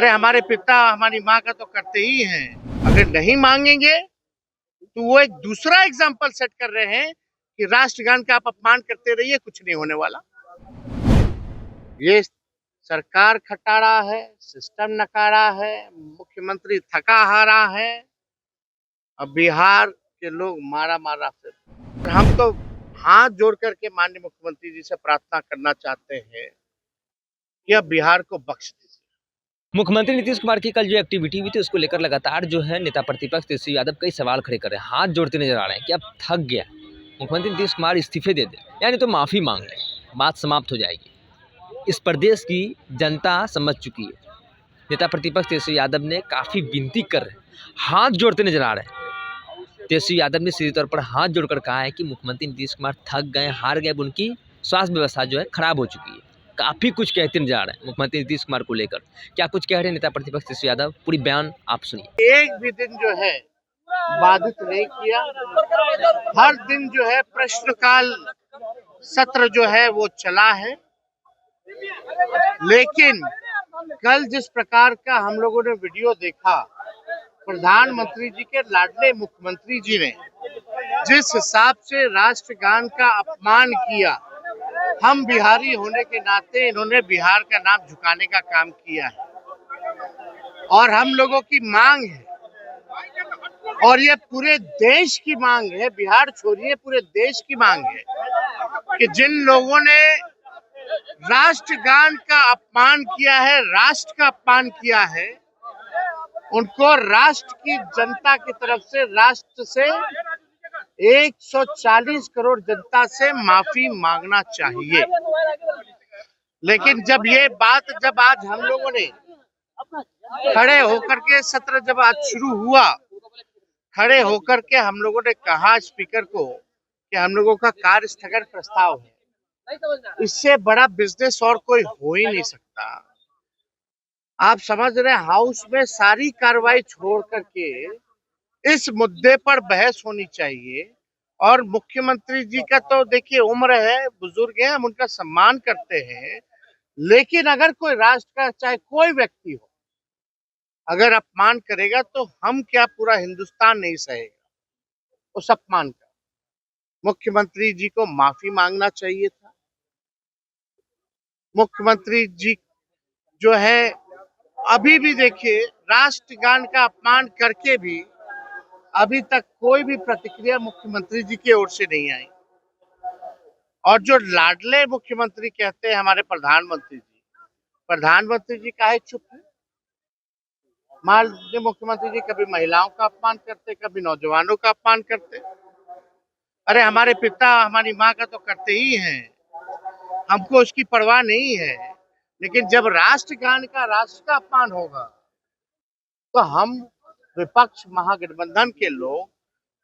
अरे हमारे पिता हमारी माँ का तो करते ही हैं। अगर नहीं मांगेंगे तो वो एक दूसरा एग्जाम्पल सेट कर रहे हैं कि राष्ट्रगान का आप अपमान करते रहिए, कुछ नहीं होने वाला। ये सरकार खटारा है, सिस्टम नकारा है, मुख्यमंत्री थका हारा है। अब बिहार के लोग मारा मारा फिर हम तो हाथ जोड़ करके माननीय मुख्यमंत्री जी से प्रार्थना करना चाहते हैं कि अब बिहार को बख्श दीजिए। मुख्यमंत्री नीतीश कुमार की कल जो एक्टिविटी हुई थी उसको लेकर लगातार जो है नेता प्रतिपक्ष तेजस्वी यादव कई सवाल खड़े कर रहे हैं, हाथ जोड़ते नजर आ रहे हैं कि अब थक गया मुख्यमंत्री नीतीश कुमार, इस्तीफे दे दे यानी तो माफी मांग ले, बात समाप्त हो जाएगी। इस प्रदेश की जनता समझ चुकी है। नेता प्रतिपक्ष तेजस्वी यादव ने काफी विनती कर रहे हैं, हाथ जोड़ते नजर आ रहे हैं। तेजस्वी यादव ने सीधे तौर पर हाथ जोड़कर कहा है कि मुख्यमंत्री नीतीश कुमार थक गए, हार गए, उनकी स्वास्थ्य व्यवस्था जो है खराब हो चुकी है। काफी कुछ कहते नजर आ रहे हैं मुख्यमंत्री नीतीश कुमार को लेकर। क्या कुछ कह रहे हैं नेता प्रतिपक्ष तेजस्वी यादव, पूरी बयान आप सुनिए। एक भी दिन जो है बाधित नहीं किया। हर दिन जो है प्रश्नकाल सत्र जो है वो चला है। लेकिन कल जिस प्रकार का हम लोगों ने वीडियो देखा, प्रधानमंत्री जी के लाडले मुख्यमंत्री जी ने जिस हिसाब से राष्ट्रगान का अपमान किया, हम बिहारी होने के नाते इन्होंने बिहार का नाम झुकाने का काम किया है। और हम लोगों की मांग है, और ये पूरे देश की मांग है, बिहार छोड़िए पूरे देश की मांग है कि जिन लोगों ने राष्ट्रगान का अपमान किया है, राष्ट्र का अपमान किया है, उनको राष्ट्र की जनता की तरफ से, राष्ट्र से 140 करोड़ जनता से माफी मांगना चाहिए। लेकिन जब आज हम लोगों ने खड़े होकर के सत्र जब आज शुरू हुआ, खड़े होकर के हम लोगों ने कहा स्पीकर को कि हम लोगों का कार्य स्थगन प्रस्ताव है, इससे बड़ा बिजनेस और कोई हो ही नहीं सकता। आप समझ रहे हैं, हाउस में सारी कार्रवाई छोड़ करके इस मुद्दे पर बहस होनी चाहिए। और मुख्यमंत्री जी का तो देखिए उम्र है, बुजुर्ग है, हम उनका सम्मान करते हैं। लेकिन अगर कोई राष्ट्र का चाहे कोई व्यक्ति हो, अगर अपमान करेगा तो हम क्या पूरा हिंदुस्तान नहीं सहेगा उस अपमान का। मुख्यमंत्री जी को माफी मांगना चाहिए था। मुख्यमंत्री जी जो है अभी भी देखिए राष्ट्रगान का अपमान करके भी अभी तक कोई भी प्रतिक्रिया मुख्यमंत्री जी की ओर से नहीं आई। और जो लाडले मुख्यमंत्री कहते हैं हमारे प्रधानमंत्री जी काहे चुप है? माननीय मुख्यमंत्री जी कभी महिलाओं का अपमान करते, कभी नौजवानों का अपमान करते। अरे हमारे पिता हमारी माँ का तो करते ही हैं, हमको उसकी परवाह नहीं है। लेकिन जब राष्ट्रगान का, राष्ट्र का अपमान होगा तो हम विपक्ष महागठबंधन के लोग,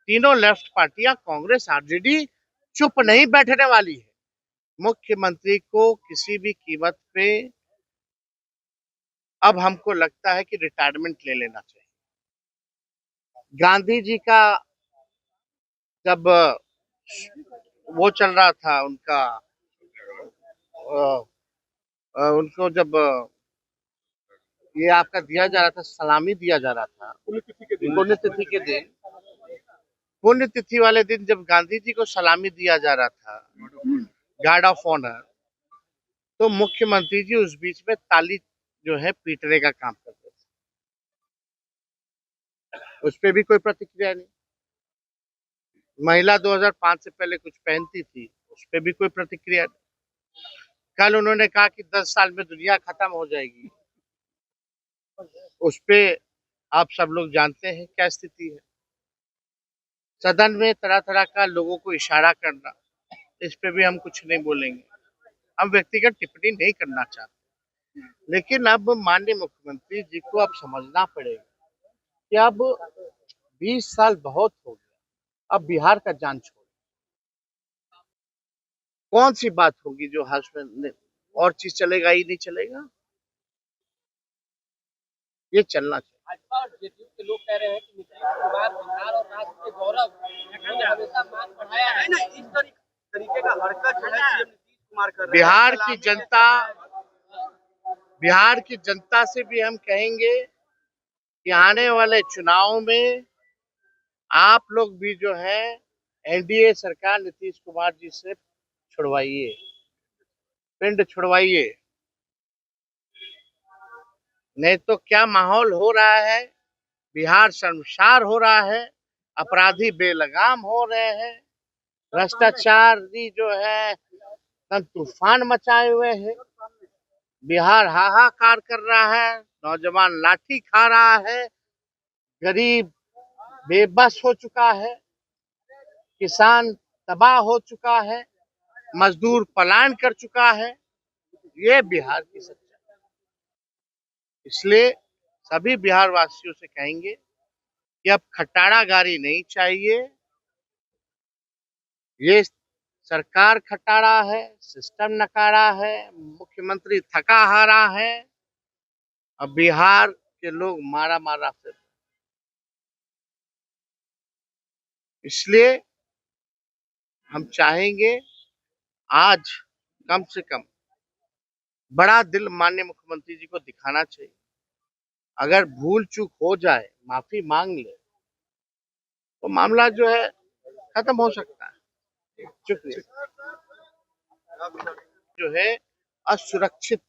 तीनों लेफ्ट पार्टियां, कांग्रेस, आरजेडी चुप नहीं बैठने वाली है। मुख्यमंत्री को किसी भी कीमत पे अब हमको लगता है कि रिटायरमेंट ले लेना चाहिए। गांधी जी का जब वो चल रहा था उनका उनको जब ये आपका दिया जा रहा था, सलामी दिया जा रहा था पुण्यतिथि वाले दिन जब गांधी जी को सलामी दिया जा रहा था, गार्ड ऑफ ऑनर, तो मुख्यमंत्री जी उस बीच में ताली जो है पीटने का काम करते थे। उस पर भी कोई प्रतिक्रिया नहीं। महिला 2005 से पहले कुछ पहनती थी, उस पर भी कोई प्रतिक्रिया नहीं। कल उन्होंने कहा कि 10 साल में दुनिया खत्म हो जाएगी, उस पे आप सब लोग जानते हैं क्या स्थिति है। सदन में तरह तरह का लोगों को इशारा करना, इस पे भी हम कुछ नहीं बोलेंगे, हम व्यक्तिगत टिप्पणी नहीं करना चाहते। लेकिन अब माननीय मुख्यमंत्री जी को अब समझना पड़ेगा कि अब 20 साल बहुत हो गया, अब बिहार का जान छोड़ कौन सी बात होगी जो हाउस में और चीज चलेगा ही नहीं चलेगा, ये चलना चाहिए। भाजपा और जेडीयू के लोग कह रहे हैं कि नीतीश कुमार बिहार और राष्ट्र के गौरव हमेशा मान बढ़ाया है ना, इस तरीके का हरकत जो है सीएम नीतीश कुमार कर रहे हैं। बिहार की जनता बिहार की जनता से भी हम कहेंगे कि आने वाले चुनाव में आप लोग भी जो है एनडीए सरकार नीतीश कुमार जी से छुड़वाइए, पिंड छुड़वाइए। नहीं तो क्या माहौल हो रहा है, बिहार शर्मसार हो रहा है, अपराधी बेलगाम हो रहे हैं, भ्रष्टाचारी जो है एकदम तूफान मचाए हुए हैं, बिहार हाहाकार कर रहा है, नौजवान लाठी खा रहा है, गरीब बेबस हो चुका है, किसान तबाह हो चुका है, मजदूर पलायन कर चुका है। ये बिहार की सच्चाई। इसलिए सभी बिहार वासियों से कहेंगे कि अब खटारा गाड़ी नहीं चाहिए। ये सरकार खटारा है, सिस्टम नकारा है, मुख्यमंत्री थका हारा है, अब बिहार के लोग मारा मारा फिर। इसलिए हम चाहेंगे आज कम से कम बड़ा दिल माननीय मुख्यमंत्री जी को दिखाना चाहिए। अगर भूल चूक हो जाए, माफी मांग ले, तो मामला जो है खत्म हो सकता है। शुक्रिया। जो है असुरक्षित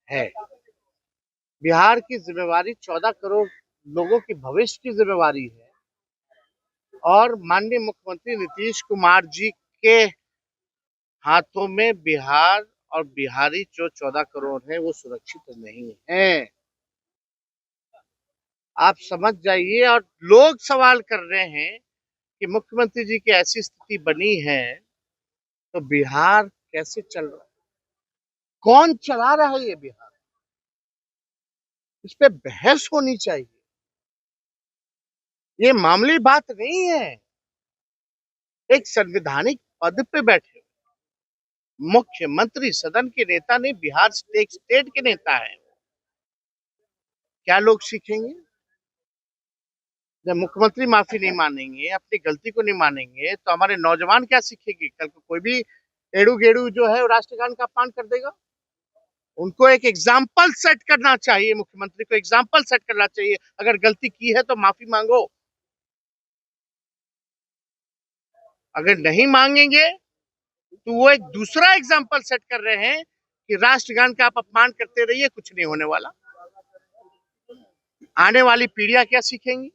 है। बिहार की जिम्मेवारी 14 करोड़ लोगों की भविष्य की जिम्मेवारी है और माननीय मुख्यमंत्री नीतीश कुमार जी के हाथों में बिहार और बिहारी जो 14 करोड़ है वो सुरक्षित नहीं है। आप समझ जाइए। और लोग सवाल कर रहे हैं कि मुख्यमंत्री जी की ऐसी स्थिति बनी है तो बिहार कैसे चल रहा है, कौन चला रहा है ये बिहार, इस पे बहस होनी चाहिए। ये मामूली बात नहीं है। एक संवैधानिक पद पे बैठे मुख्यमंत्री, सदन के नेता नहीं, बिहार स्टेट के नेता है। क्या लोग सीखेंगे जब मुख्यमंत्री माफी नहीं मानेंगे, अपनी गलती को नहीं मानेंगे, तो हमारे नौजवान क्या सीखेंगे? कल को कोई भी एड़ू गेड़ू जो है राष्ट्रगान का अपमान कर देगा। उनको एक एग्जाम्पल सेट करना चाहिए, मुख्यमंत्री को एग्जाम्पल सेट करना चाहिए। अगर गलती की है तो माफी मांगो। अगर नहीं मांगेंगे तो वो एक दूसरा एग्जाम्पल सेट कर रहे हैं कि राष्ट्रगान का आप अपमान करते रहिए, कुछ नहीं होने वाला। आने वाली पीढ़ियां क्या सीखेंगी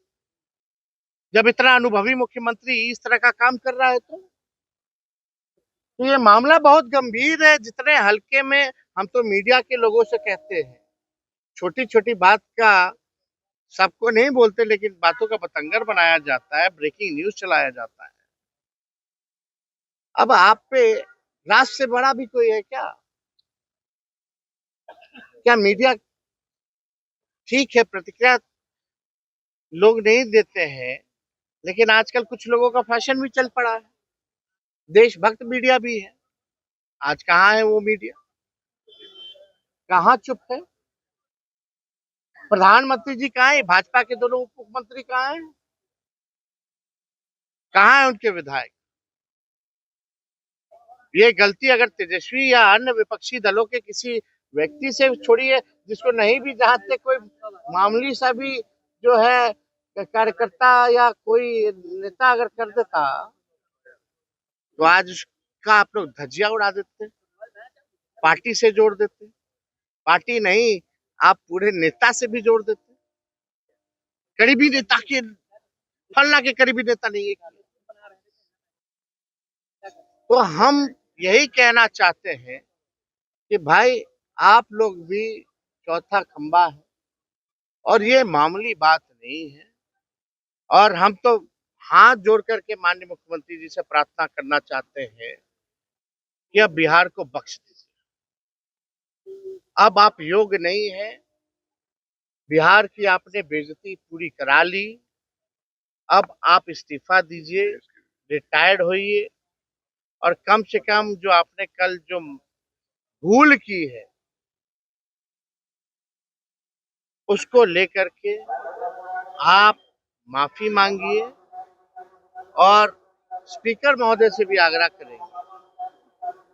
जब इतना अनुभवी मुख्यमंत्री इस तरह का काम कर रहा है? तो ये मामला बहुत गंभीर है। जितने हल्के में हम तो मीडिया के लोगों से कहते हैं, छोटी छोटी बात का सबको नहीं बोलते, लेकिन बातों का बतंगर बनाया जाता है, ब्रेकिंग न्यूज चलाया जाता है। अब आप पे राष्ट्र से बड़ा भी कोई है क्या? क्या मीडिया ठीक है, प्रतिक्रिया लोग नहीं देते हैं, लेकिन आजकल कुछ लोगों का फैशन भी चल पड़ा है, देशभक्त मीडिया भी है। आज कहाँ है वो मीडिया? कहाँ चुप है? प्रधानमंत्री जी कहाँ है? भाजपा के दोनों उप मुख्यमंत्री कहाँ है? कहाँ है उनके विधायक? ये गलती अगर तेजस्वी या अन्य विपक्षी दलों के किसी व्यक्ति से छोड़िए, जिसको नहीं भी जानते, कोई मामूली सा भी जो है कार्यकर्ता या कोई नेता अगर कर देता तो आज उसका आप लोग धज्जियां उड़ा देते, पार्टी से जोड़ देते। पार्टी नहीं, आप पूरे नेता से भी जोड़ देते। करीबी नेता के, फलना के करीबी नेता नहीं है। तो हम यही कहना चाहते हैं कि भाई आप लोग भी चौथा खंबा है और ये मामूली बात नहीं है। और हम तो हाथ जोड़ करके माननीय मुख्यमंत्री जी से प्रार्थना करना चाहते हैं कि अब बिहार को बख्श दीजिए। अब आप योग्य नहीं है। बिहार की आपने बेइज्जती पूरी करा ली। अब आप इस्तीफा दीजिए, रिटायर्ड होइए और कम से कम जो आपने कल जो भूल की है उसको लेकर के आप माफी मांगिए और स्पीकर महोदय से भी आग्रह करेंगे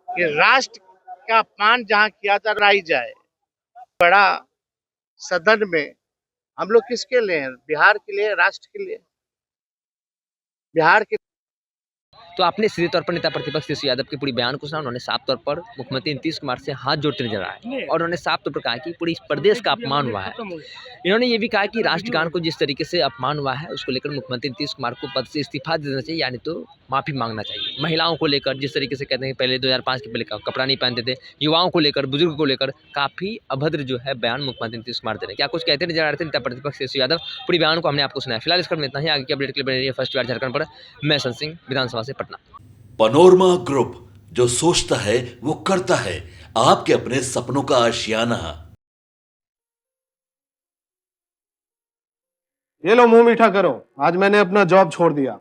कि राष्ट्र का अपमान जहां किया जा रही जाए, बड़ा सदन में हम लोग किसके लिए हैं? बिहार के लिए, राष्ट्र के लिए, बिहार के। तो आपने सीधे तौर पर नेता प्रतिपक्ष तेजस्वी यादव के पूरी बयान को सुना। उन्होंने साफ तौर पर मुख्यमंत्री नीतीश कुमार से हाथ जोड़ते नजर आए और उन्होंने साफ तौर पर कहा कि पूरी प्रदेश का अपमान हुआ है। इन्होंने ये भी कहा कि राष्ट्रगान को जिस तरीके से अपमान हुआ है उसको लेकर मुख्यमंत्री नीतीश कुमार को पद से इस्तीफा दे देना चाहिए, यानी तो माफी मांगना चाहिए। महिलाओं को लेकर जिस तरीके से कहते हैं पहले 2005 के पहले कपड़ा नहीं पहनते थे, युवाओं को लेकर, बुजुर्ग को लेकर काफी अभद्र जो है बयान मुख्यमंत्री नीतीश कुमार दे रहे हैं। क्या कुछ कहते नजर आ रहे थे नेता प्रतिपक्ष तेजस्वी यादव। पूरी बयान को हमने आपको सुनाया। फिलहाल इस क्रम में इतना ही। आगे की अपडेट के लिए बने रहिए फर्स्ट बार झारखंड पर। मैं सन सिंह, विधानसभा से पटना। पनोरमा ग्रुप, जो सोचता है वो करता है। आपके अपने सपनों का आशियाना। ये लो मुंह मीठा करो, आज मैंने अपना जॉब छोड़ दिया।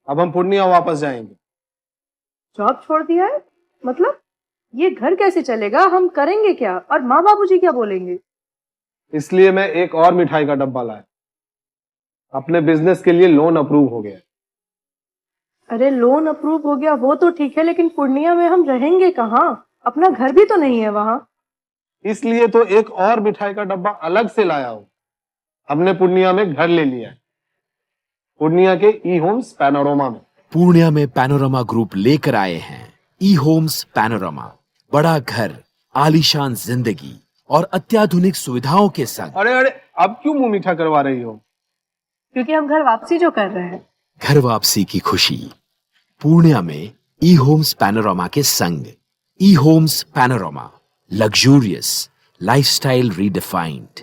अब हम पूर्णिया वापस जाएंगे। जॉब छोड़ दिया है? मतलब ये घर कैसे चलेगा? हम करेंगे क्या? और माँ बाबूजी क्या बोलेंगे? इसलिए मैं एक और मिठाई का डब्बा लाया। अपने बिजनेस के लिए लोन अप्रूव हो गया। अरे लोन अप्रूव हो गया वो तो ठीक है, लेकिन पूर्णिया में हम रहेंगे कहाँ? अपना घर भी तो नहीं है वहाँ। इसलिए तो एक और मिठाई का डब्बा अलग से लाया हूँ। हमने पूर्णिया में घर ले लिया है, पूर्णिया के ई होम्स पैनोरमा में। पूर्णिया में पैनोरमा ग्रुप लेकर आए हैं ई होम्स पैनोरमा। बड़ा घर, आलीशान जिंदगी और अत्याधुनिक सुविधाओं के संग। अरे अब क्यों मुंह मीठा करवा रही हो? क्योंकि हम घर वापसी जो कर रहे हैं। घर वापसी की खुशी पूर्णिया में ई होम्स पैनोरमा के संग। ई homes panorama, luxurious lifestyle redefined.